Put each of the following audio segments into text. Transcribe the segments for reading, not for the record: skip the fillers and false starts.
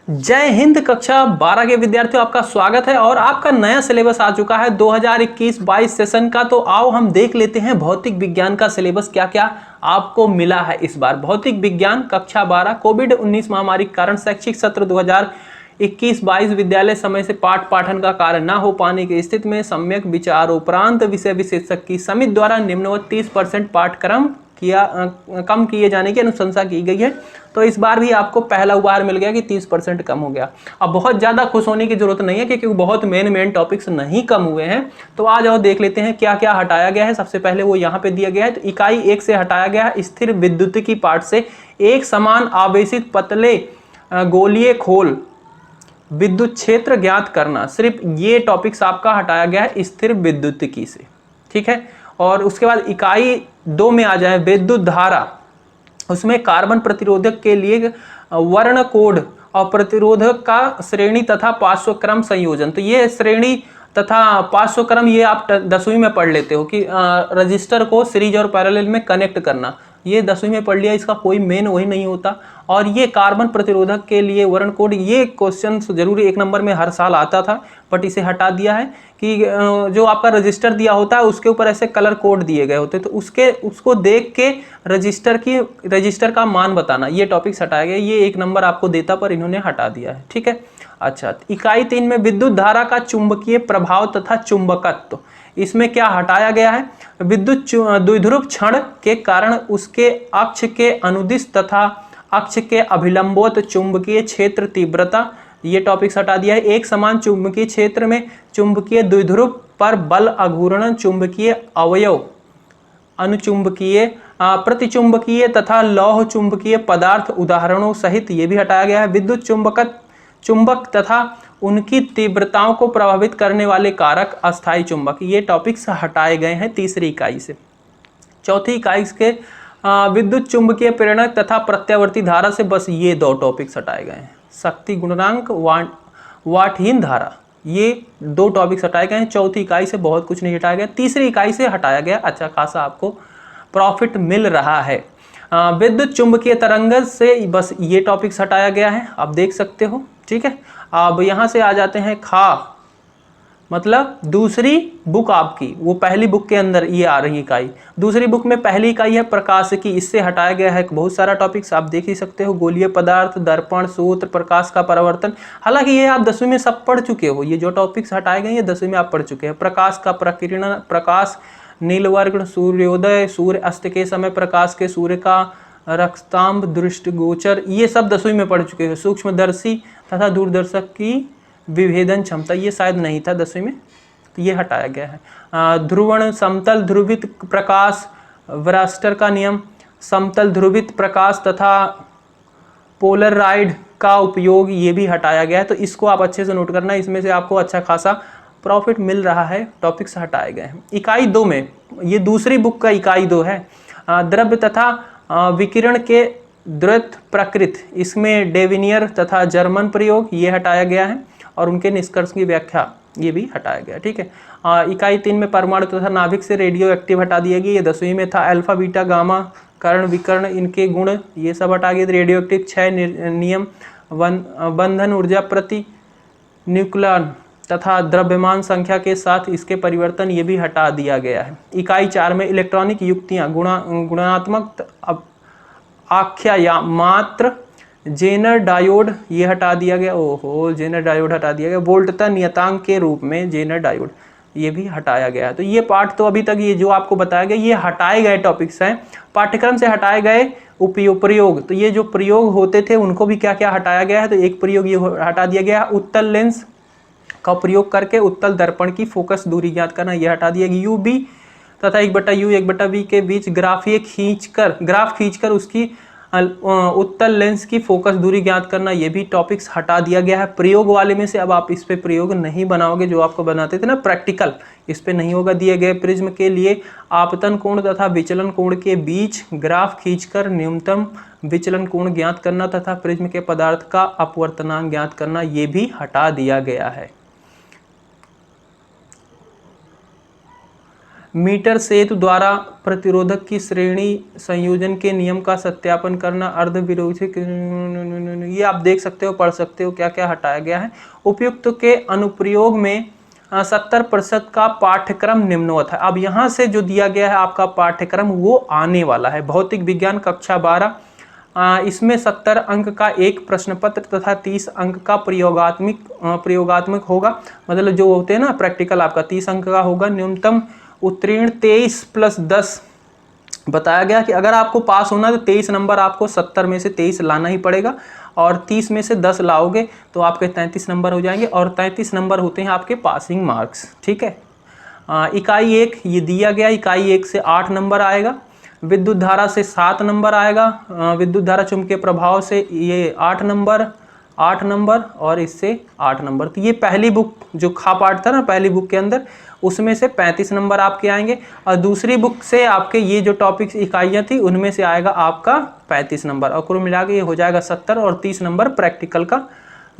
जय हिंद। कक्षा 12 के विद्यार्थियों, आपका स्वागत है। और आपका नया सिलेबस आ चुका है 2021-22 सेशन का। तो आओ हम देख लेते हैं भौतिक विज्ञान का सिलेबस क्या क्या आपको मिला है इस बार। भौतिक विज्ञान कक्षा 12 कोविड-19 महामारी के कारण शैक्षिक सत्र 2021-22 विद्यालय समय से पाठ पाठन का कार्य न हो पाने की स्थिति में सम्यक विचारोपरांत विषय विशेषज्ञ की समिति द्वारा निम्नवत 30% पाठ्यक्रम कम किए जाने की अनुशंसा की गई है। तो इस बार भी आपको पहला उपहार मिल गया कि 30% कम हो गया। अब बहुत ज़्यादा खुश होने की जरूरत नहीं है क्योंकि बहुत मेन टॉपिक्स नहीं कम हुए हैं। तो आ जाओ देख लेते हैं क्या क्या हटाया गया है। सबसे पहले वो यहाँ पे दिया गया है। तो इकाई 1 से हटाया गया है स्थिर विद्युतिकी पाठ से एक समान आवेशित पतले गोलीय खोल विद्युत क्षेत्र ज्ञात करना। सिर्फ ये टॉपिक्स आपका हटाया गया है स्थिर विद्युतिकी से, ठीक है। और उसके बाद इकाई 2 में आ जाए विद्युत धारा। उसमें कार्बन प्रतिरोधक के लिए वर्ण कोड और प्रतिरोधक का श्रेणी तथा पार्श्वक्रम संयोजन। तो ये श्रेणी तथा पार्श्वक्रम ये आप 10वीं में पढ़ लेते हो कि रजिस्टर को सीरीज और पैरेलल में कनेक्ट करना। ये 10वीं में पढ़ लिया, इसका कोई मेन वही नहीं होता। और ये कार्बन प्रतिरोधक के लिए वर्ण कोड, ये क्वेश्चन जरूरी 1 नंबर में हर साल आता था, बट इसे हटा दिया है कि जो आपका रजिस्टर दिया होता है उसके ऊपर ऐसे कलर कोड दिए गए होते, तो उसको देख के रजिस्टर का मान बताना, ये टॉपिक्स हटाया गया। ये 1 नंबर आपको देता पर इन्होंने हटा दिया है, ठीक है। अच्छा, इकाई 3 में विद्युत धारा का चुंबकीय प्रभाव तथा चुंबकत्व। इसमें क्या हटाया गया है? विद्युत द्विध्रुव क्षण के कारण उसके अक्ष के अनुदिश तथा अक्ष के अभिलंबवत चुंबकीय क्षेत्र तीव्रता, ये टॉपिक्स हटा दिया है। एक समान चुंबकीय क्षेत्र में चुंबकीय द्विध्रुव पर बल अघूर्णन चुंबकीय अवयव अनुचुंबकीय प्रतिचुंबकीय तथा लौह चुंबकीय पदार्थ उदाहरणों सहित ये भी हटाया गया है। विद्युत चुंबक तथा उनकी तीव्रताओं को प्रभावित करने वाले कारक अस्थायी चुंबक, ये टॉपिक्स हटाए गए हैं तीसरी इकाई से। चौथी इकाई के विद्युत चुंबकीय प्रेरण तथा प्रत्यावर्ती धारा से बस ये 2 टॉपिक्स हटाए गए हैं। शक्ति गुणांक वाटहीन धारा, ये 2 टॉपिक्स हटाए गए हैं। चौथी इकाई से बहुत कुछ नहीं हटाया गया। तीसरी इकाई से हटाया गया, अच्छा खासा आपको प्रॉफिट मिल रहा है। विद्युत चुंबकीय तरंग से बस ये टॉपिक्स हटाया गया है, आप देख सकते हो, ठीक है। अब यहाँ से आ जाते हैं मतलब दूसरी बुक आपकी, वो पहली बुक के अंदर ये आ रही इकाई। दूसरी बुक में पहली इकाई है प्रकाश की, इससे हटाया गया है बहुत सारा टॉपिक्स, आप देख ही सकते हो। गोलीय पदार्थ, दर्पण, सूत्र, प्रकाश का परावर्तन। हालांकि ये आप 10वीं में सब पढ़ चुके हो, ये जो टॉपिक्स हटाए गए ये 10वीं में आप पढ़ चुके हैं। प्रकाश का प्रकीर्णन, प्रकाश नीलवर्ग, सूर्योदय, सूर्य अस्त के समय प्रकाश के सूर्य का रक्तांब दृष्टिगोचर, ये सब 10वीं में पढ़ चुके हो। सूक्ष्मदर्शी तथा दूरदर्शक की विभेदन क्षमता, ये शायद नहीं था 10वीं में, तो ये हटाया गया है। ध्रुवण, समतल ध्रुवित प्रकाश, व्रास्टर का नियम, समतल ध्रुवित प्रकाश तथा पोलराइड का उपयोग, ये भी हटाया गया है। तो इसको आप अच्छे से नोट करना, इसमें से आपको अच्छा खासा प्रॉफिट मिल रहा है। टॉपिक्स हटाए गए हैं। इकाई 2 में, ये दूसरी बुक का इकाई 2 है, द्रव्य तथा विकिरण के द्वैत प्रकृति, इसमें डेविनियर तथा जर्मन प्रयोग, ये हटाया गया है। और उनके निष्कर्ष की व्याख्या, ये भी हटाया गया, ठीक है। इकाई 3 में परमाणु तथा नाभिक से रेडियो एक्टिव हटा दिया गया, ये 10वीं में था। अल्फा बीटा गामा कर्ण विकर्ण, इनके गुण, ये सब हटा गए। रेडियो एक्टिव 6 नियम, बंधन ऊर्जा प्रति न्यूक्लियन तथा द्रव्यमान संख्या के साथ इसके परिवर्तन, ये भी हटा दिया गया है। इकाई 4 में इलेक्ट्रॉनिक युक्तियाँ, गुणात्मक आख्या या मात्र, जेनर डायोड, ये हटा दिया गया। ओहो, जेनर डायोड हटा दिया गया। वोल्टता नियतांक के रूप में जेनर डायोड, ये भी हटाया गया है। तो ये पार्ट तो अभी तक ये जो आपको बताया गया ये हटाए गए टॉपिक्स हैं, पाठ्यक्रम से हटाए गए प्रयोग। तो ये जो प्रयोग होते थे उनको भी क्या क्या हटाया गया है। तो एक प्रयोग ये हटा दिया गया, उत्तल लेंस का प्रयोग करके उत्तल दर्पण की फोकस दूरी ज्ञात करना, यह हटा दिया गया। यूबी तथा 1/u 1/v के बीच ग्राफ खींचकर उसकी उत्तल लेंस की फोकस दूरी ज्ञात करना, ये भी टॉपिक्स हटा दिया गया है। प्रयोग वाले में से अब आप इस पे प्रयोग नहीं बनाओगे, जो आपको बनाते थे ना प्रैक्टिकल, इस पे नहीं होगा। दिए गए प्रिज्म के लिए आपतन कोण तथा विचलन कोण के बीच ग्राफ खींचकर न्यूनतम विचलन कोण ज्ञात करना तथा प्रिज्म के पदार्थ का अपवर्तनांक ज्ञात करना, ये भी हटा दिया गया है। मीटर सेतु द्वारा प्रतिरोधक की श्रेणी संयोजन के नियम का सत्यापन करना, अर्ध विरोधी, ये आप देख सकते हो, पढ़ सकते हो क्या क्या हटाया गया है। उपयुक्त के अनुप्रयोग में 70% का पाठ्यक्रम निम्नवत है। अब यहाँ से जो दिया गया है आपका पाठ्यक्रम वो आने वाला है। भौतिक विज्ञान कक्षा 12, इसमें 70 अंक का एक प्रश्न पत्र तथा 30 अंक का प्रयोगात्मक होगा। मतलब जो होते हैं ना प्रैक्टिकल, आपका 30 अंक का होगा। न्यूनतम उत्तीर्ण 23 + 10 बताया गया कि अगर आपको पास होना है तो 23 नंबर आपको 70 में से 23 लाना ही पड़ेगा, और 30 में से 10 लाओगे तो आपके 33 नंबर हो जाएंगे, और 33 नंबर होते हैं आपके पासिंग मार्क्स। ठीक है। इकाई 1 ये दिया गया, इकाई 1 से 8 नंबर आएगा। विद्युत धारा से 7 नंबर आएगा। विद्युत धारा चुंबकीय प्रभाव से ये 8 नंबर और इससे 8 नंबर। तो ये पहली बुक जो खा पार्ट था ना पहली बुक के अंदर, उसमें से 35 नंबर आपके आएंगे, और दूसरी बुक से आपके ये जो टॉपिक्स इकाइयाँ थी उनमें से आएगा आपका 35 नंबर, और कुल मिला के ये हो जाएगा 70, और 30 नंबर प्रैक्टिकल का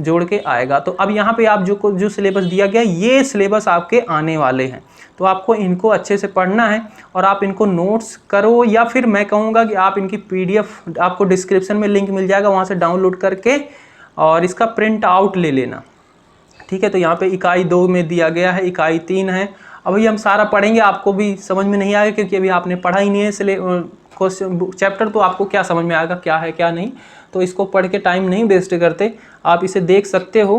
जोड़ के आएगा। तो अब यहाँ पे आप जो सिलेबस दिया गया ये सिलेबस आपके आने वाले हैं, तो आपको इनको अच्छे से पढ़ना है, और आप इनको नोट्स करो, या फिर मैं कहूँगा कि आप इनकी PDF आपको डिस्क्रिप्शन में लिंक मिल जाएगा, वहाँ से डाउनलोड करके और इसका प्रिंट आउट ले लेना। ठीक है। तो यहाँ पे इकाई 2 में दिया गया है, इकाई 3 है। अभी हम सारा पढ़ेंगे, आपको भी समझ में नहीं आएगा क्योंकि अभी आपने पढ़ा ही नहीं है, इसलिए क्वेश्चन चैप्टर तो आपको क्या समझ में आएगा क्या है क्या नहीं। तो इसको पढ़ के टाइम नहीं वेस्ट करते, आप इसे देख सकते हो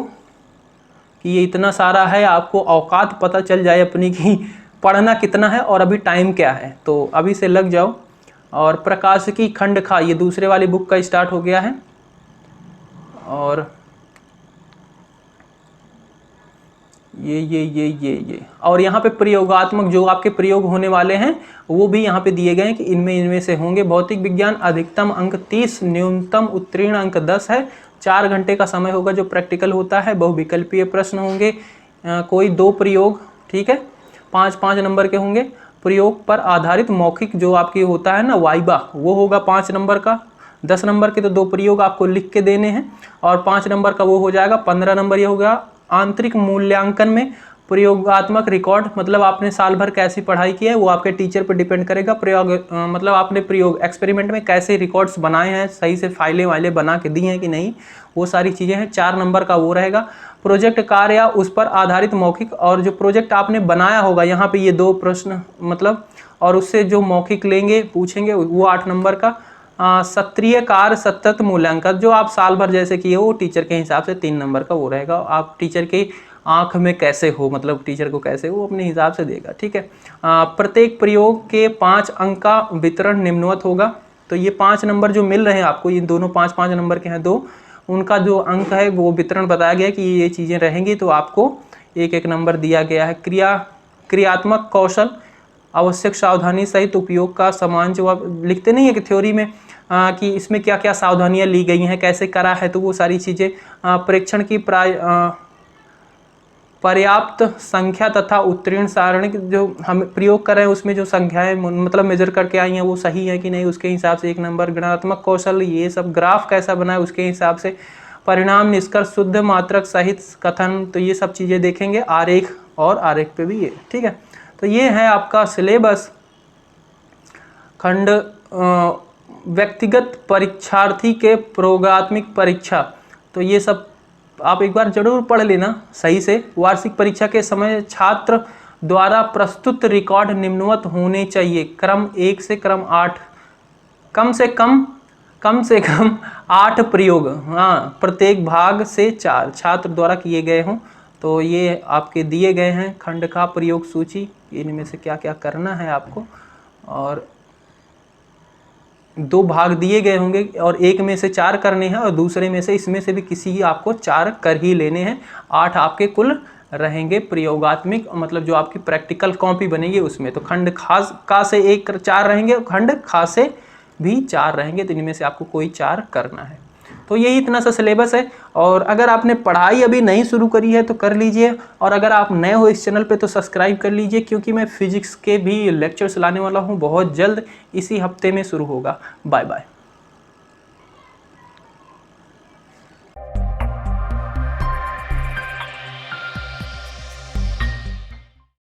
कि ये इतना सारा है, आपको औकात पता चल जाए अपनी कि पढ़ना कितना है और अभी टाइम क्या है। तो अभी से लग जाओ। और प्रकाशिकी खंड खा ये दूसरे वाली बुक का स्टार्ट हो गया है, और ये और यहाँ पे प्रयोगात्मक जो आपके प्रयोग होने वाले हैं वो भी यहाँ पे दिए गए हैं कि इनमें से होंगे। भौतिक विज्ञान अधिकतम अंक 30, न्यूनतम उत्तीर्ण अंक 10 है। 4 घंटे का समय होगा जो प्रैक्टिकल होता है। बहुविकल्पीय प्रश्न होंगे, कोई 2 प्रयोग। ठीक है। 5-5 नंबर के होंगे। प्रयोग पर आधारित मौखिक जो आपकी होता है ना वाइबा, वो होगा 5 नंबर का। 10 नंबर के तो 2 प्रयोग आपको लिख के देने हैं, और 5 नंबर का वो हो जाएगा 15 नंबर। ये होगा आंतरिक मूल्यांकन में प्रयोगात्मक रिकॉर्ड, मतलब आपने साल भर कैसी पढ़ाई की है वो आपके टीचर पर डिपेंड करेगा। प्रयोग मतलब आपने प्रयोग एक्सपेरिमेंट में कैसे रिकॉर्ड्स बनाए हैं, सही से फाइलें वाइलें बना के दी हैं कि नहीं, वो सारी चीज़ें हैं। 4 नंबर का वो रहेगा। प्रोजेक्ट कार्य या उस पर आधारित मौखिक, और जो प्रोजेक्ट आपने बनाया होगा यहाँ पे ये 2 प्रश्न मतलब, और उससे जो मौखिक लेंगे पूछेंगे वो 8 नंबर का। सत्रीय कार्य सतत मूल्यांकन जो आप साल भर जैसे किए हो टीचर के हिसाब से 3 नंबर का वो रहेगा। आप टीचर के आंख में कैसे हो, मतलब टीचर को कैसे वो अपने हिसाब से देगा। ठीक है। प्रत्येक प्रयोग के 5 अंक का वितरण निम्नवत होगा। तो ये 5 नंबर जो मिल रहे हैं आपको, ये दोनों 5-5 नंबर के हैं 2, उनका जो अंक है वो वितरण बताया गया कि ये चीज़ें रहेंगी, तो आपको 1-1 नंबर दिया गया है। क्रियात्मक कौशल आवश्यक सावधानी सहित उपयोग का समान, जो आप लिखते नहीं है कि थ्योरी में कि इसमें क्या क्या सावधानियां ली गई हैं, कैसे करा है, तो वो सारी चीज़ें। परीक्षण की पर्याप्त संख्या तथा उत्तीर्ण सारणी जो हम प्रयोग कर रहे हैं उसमें जो संख्याएं मतलब मेजर करके आई हैं वो सही है कि नहीं, उसके हिसाब से 1 नंबर। गणनात्मक कौशल ये सब, ग्राफ कैसा बना है उसके हिसाब से। परिणाम निष्कर्ष शुद्ध मात्रक सहित कथन, तो ये सब चीज़ें देखेंगे। आरेख और आरेख पे भी ये। ठीक है। तो ये है आपका सिलेबस। खंड व्यक्तिगत परीक्षार्थी के प्रयोगात्मक परीक्षा, तो ये सब आप एक बार जरूर पढ़ लेना सही से। वार्षिक परीक्षा के समय छात्र द्वारा प्रस्तुत रिकॉर्ड निम्नवत होने चाहिए। क्रम 1 से क्रम 8, कम से कम 8 प्रयोग, हाँ, प्रत्येक भाग से 4 छात्र द्वारा किए गए हों। तो ये आपके दिए गए हैं खंड का प्रयोग सूची, इनमें से क्या क्या करना है आपको, और 2 भाग दिए गए होंगे, और एक में से 4 करने हैं, और दूसरे में से इसमें से भी किसी आपको 4 कर ही लेने हैं। 8 आपके कुल रहेंगे प्रयोगात्मक, मतलब जो आपकी प्रैक्टिकल कॉपी बनेगी उसमें। तो खंड खास का से 4 रहेंगे, खंड खा से भी 4 रहेंगे, तो इनमें से आपको कोई 4 करना है। तो यही इतना सा सिलेबस है। और अगर आपने पढ़ाई अभी नहीं शुरू करी है तो कर लीजिए, और अगर आप नए हो इस चैनल पे तो सब्सक्राइब कर लीजिए, क्योंकि मैं फिजिक्स के भी लेक्चर्स लाने वाला हूँ बहुत जल्द, इसी हफ्ते में शुरू होगा। Bye bye.